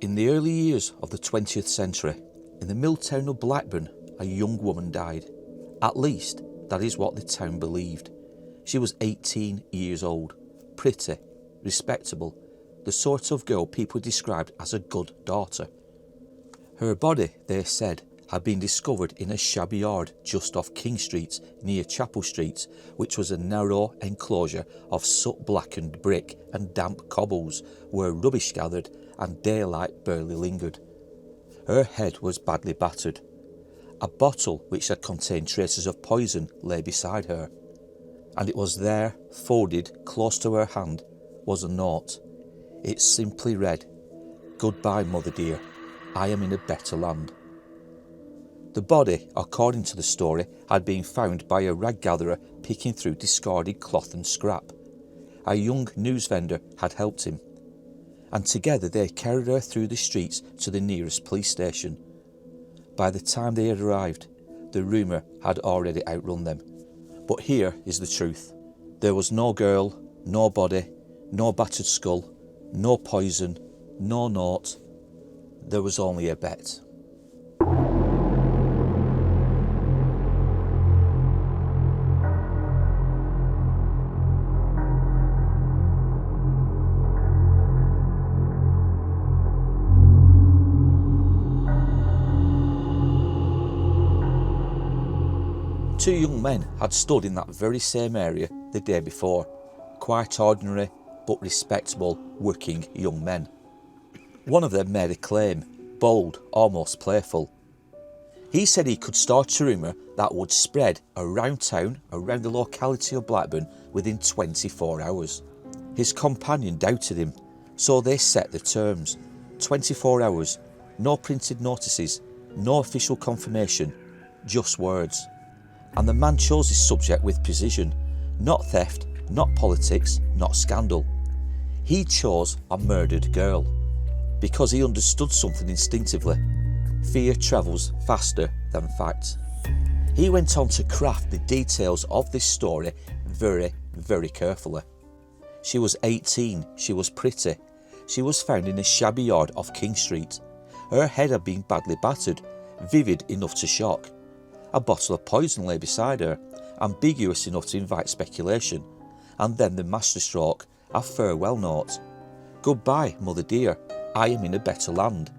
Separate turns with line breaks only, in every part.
In the early years of the 20th century, in the mill town of Blackburn, a young woman died. At least, that is what the town believed. She was 18 years old, pretty, respectable, the sort of girl people described as a good daughter. Her body, they said, had been discovered in a shabby yard just off King Street near Chapel Street, which was a narrow enclosure of soot-blackened brick and damp cobbles where rubbish gathered and daylight barely lingered. Her head was badly battered. A bottle which had contained traces of poison lay beside her, and it was there, folded close to her hand, was a note. It simply read, "Goodbye, mother dear, I am in a better land." The body, according to the story, had been found by a rag gatherer picking through discarded cloth and scrap. A young news vendor had helped him, and together they carried her through the streets to the nearest police station. By the time they had arrived, the rumour had already outrun them. But here is the truth. There was no girl, no body, no battered skull, no poison, no note. There was only a bet. Two young men had stood in that very same area the day before, quite ordinary but respectable working young men. One of them made a claim, bold, almost playful. He said he could start a rumour that would spread around town, around the locality of Blackburn, within 24 hours. His companion doubted him, so they set the terms. 24 hours, no printed notices, no official confirmation, just words. And the man chose his subject with precision. Not theft, not politics, not scandal. He chose a murdered girl, because he understood something instinctively. Fear travels faster than fact. He went on to craft the details of this story very, very carefully. She was 18, she was pretty. She was found in a shabby yard off King Street. Her head had been badly battered, vivid enough to shock. A bottle of poison lay beside her, ambiguous enough to invite speculation, and then the masterstroke, a farewell note. "Goodbye, mother dear, I am in a better land."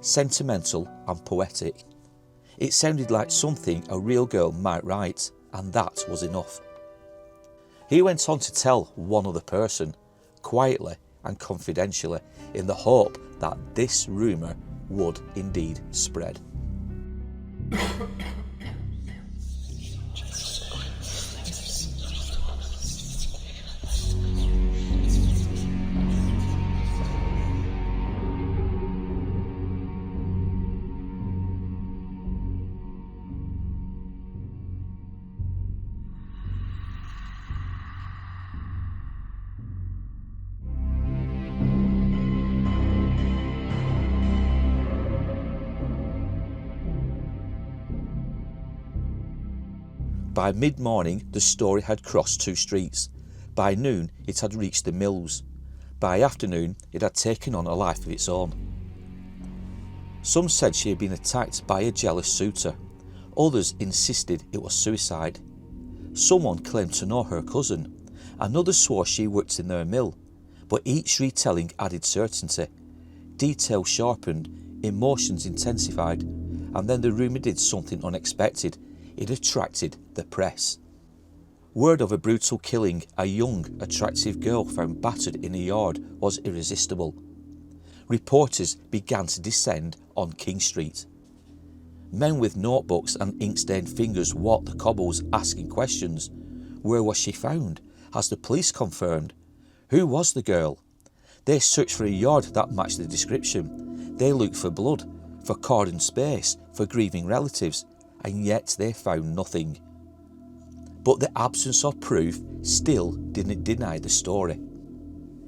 Sentimental and poetic. It sounded like something a real girl might write, and that was enough. He went on to tell one other person, quietly and confidentially, in the hope that this rumour would indeed spread. By mid-morning, the story had crossed 2 streets. By noon, it had reached the mills. By afternoon, it had taken on a life of its own. Some said she had been attacked by a jealous suitor. Others insisted it was suicide. Someone claimed to know her cousin. Another swore she worked in their mill. But each retelling added certainty. Details sharpened, emotions intensified, and then the rumour did something unexpected. It attracted the press. Word of a brutal killing, a young, attractive girl found battered in a yard, was irresistible. Reporters began to descend on King Street. Men with notebooks and ink-stained fingers walked the cobbles asking questions. Where was she found? Has the police confirmed? Who was the girl? They searched for a yard that matched the description. They looked for blood, for cordoned space, for grieving relatives, and yet they found nothing. But the absence of proof still didn't deny the story.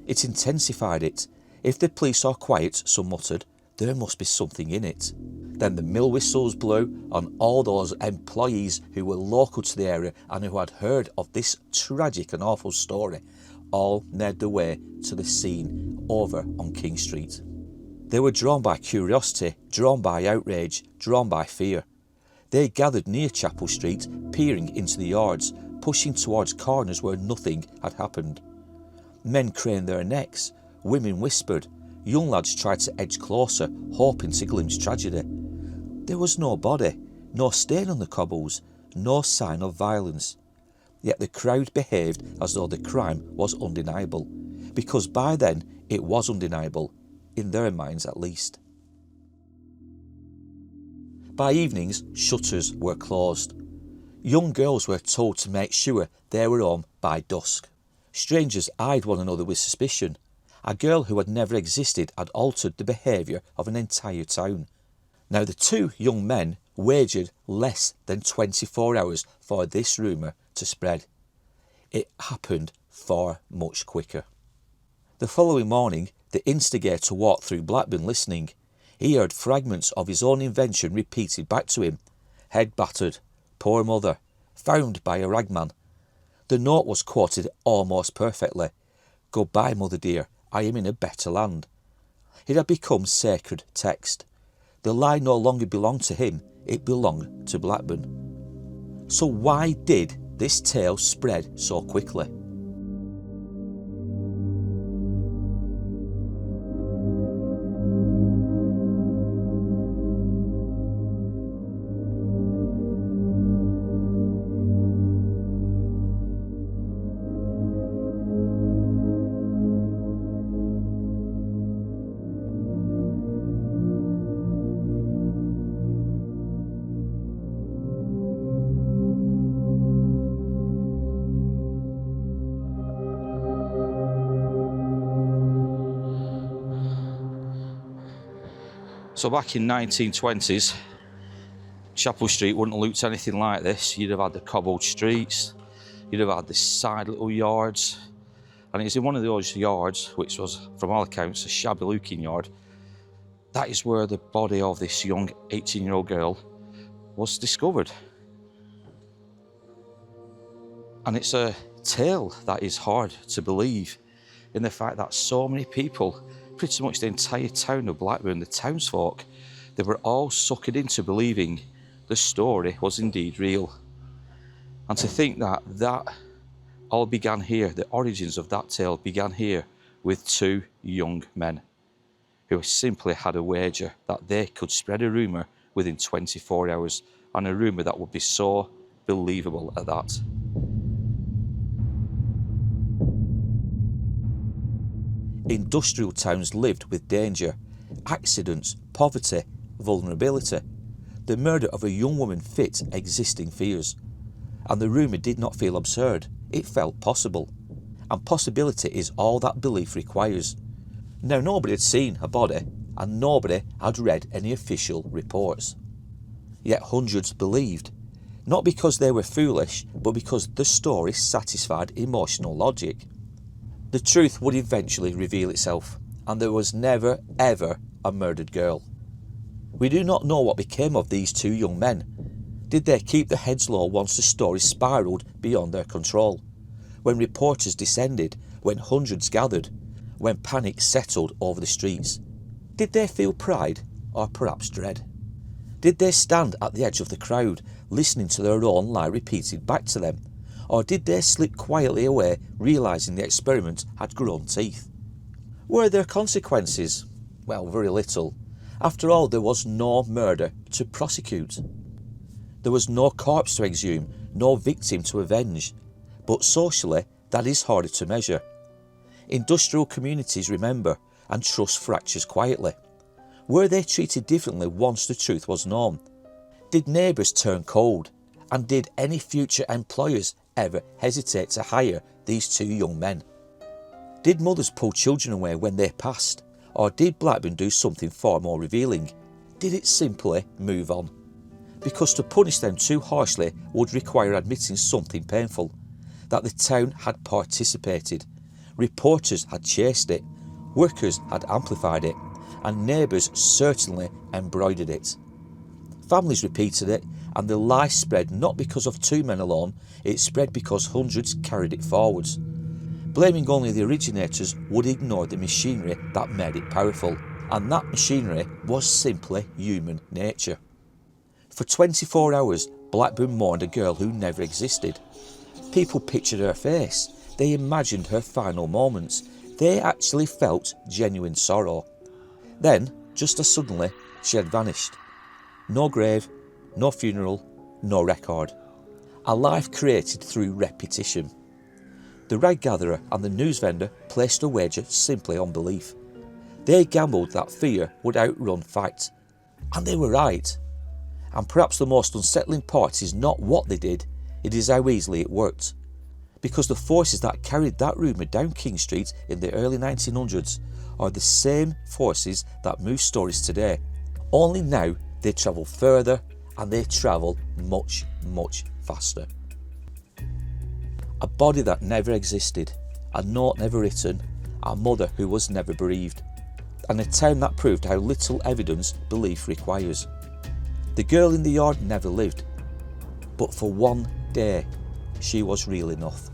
It intensified it. If the police are quiet, some muttered, there must be something in it. Then the mill whistles blew, and all those employees who were local to the area and who had heard of this tragic and awful story all made their way to the scene over on King Street. They were drawn by curiosity, drawn by outrage, drawn by fear. They gathered near Chapel Street, peering into the yards, pushing towards corners where nothing had happened. Men craned their necks, women whispered, young lads tried to edge closer, hoping to glimpse tragedy. There was no body, no stain on the cobbles, no sign of violence. Yet the crowd behaved as though the crime was undeniable, because by then it was undeniable, in their minds at least. By evenings, shutters were closed. Young girls were told to make sure they were home by dusk. Strangers eyed one another with suspicion. A girl who had never existed had altered the behaviour of an entire town. Now the two young men wagered less than 24 hours for this rumour to spread. It happened far much quicker. The following morning, the instigator walked through Blackburn listening. He heard fragments of his own invention repeated back to him. Head battered, poor mother, found by a ragman. The note was quoted almost perfectly. Goodbye, mother dear, I am in a better land. It had become sacred text. The lie no longer belonged to him, it belonged to Blackburn. So why did this tale spread so quickly? So back in 1920s, Chapel Street wouldn't have looked anything like this. You'd have had the cobbled streets, you'd have had the side little yards, and it's in one of those yards, which was, from all accounts, a shabby looking yard, that is where the body of this young 18-year-old girl was discovered. And it's a tale that is hard to believe, in the fact that so many people, pretty much the entire town of Blackburn, the townsfolk, they were all suckered into believing the story was indeed real. And to think that that all began here, the origins of that tale began here with two young men who simply had a wager that they could spread a rumour within 24 hours, and a rumour that would be so believable at that. Industrial towns lived with danger, accidents, poverty, vulnerability. The murder of a young woman fit existing fears. And the rumour did not feel absurd, it felt possible. And possibility is all that belief requires. Now nobody had seen a body, and nobody had read any official reports. Yet hundreds believed, not because they were foolish, but because the story satisfied emotional logic. The truth would eventually reveal itself, and there was never, ever a murdered girl. We do not know what became of these two young men. Did they keep their heads low once the story spiralled beyond their control? When reporters descended, when hundreds gathered, when panic settled over the streets? Did they feel pride, or perhaps dread? Did they stand at the edge of the crowd, listening to their own lie repeated back to them? Or did they slip quietly away, realising the experiment had grown teeth? Were there consequences? Well, very little. After all, there was no murder to prosecute. There was no corpse to exhume, no victim to avenge. But socially, that is harder to measure. Industrial communities remember, and trust fractures quietly. Were they treated differently once the truth was known? Did neighbours turn cold? And did any future employers ever hesitate to hire these two young men? Did mothers pull children away when they passed? Or did Blackburn do something far more revealing? Did it simply move on? Because to punish them too harshly would require admitting something painful, that the town had participated, reporters had chased it, workers had amplified it, and neighbours certainly embroidered it. Families repeated it, and the lie spread not because of two men alone, it spread because hundreds carried it forwards. Blaming only the originators would ignore the machinery that made it powerful, and that machinery was simply human nature. For 24 hours, Blackburn mourned a girl who never existed. People pictured her face, they imagined her final moments, they actually felt genuine sorrow. Then, just as suddenly, she had vanished. No grave, no funeral, no record. A life created through repetition. The rag gatherer and the news vendor placed a wager simply on belief. They gambled that fear would outrun fact. And they were right. And perhaps the most unsettling part is not what they did, it is how easily it worked. Because the forces that carried that rumour down King Street in the early 1900s are the same forces that move stories today. Only now they travel further and they travel much, much faster. A body that never existed, a note never written, a mother who was never bereaved, and a town that proved how little evidence belief requires. The girl in the yard never lived, but for one day she was real enough.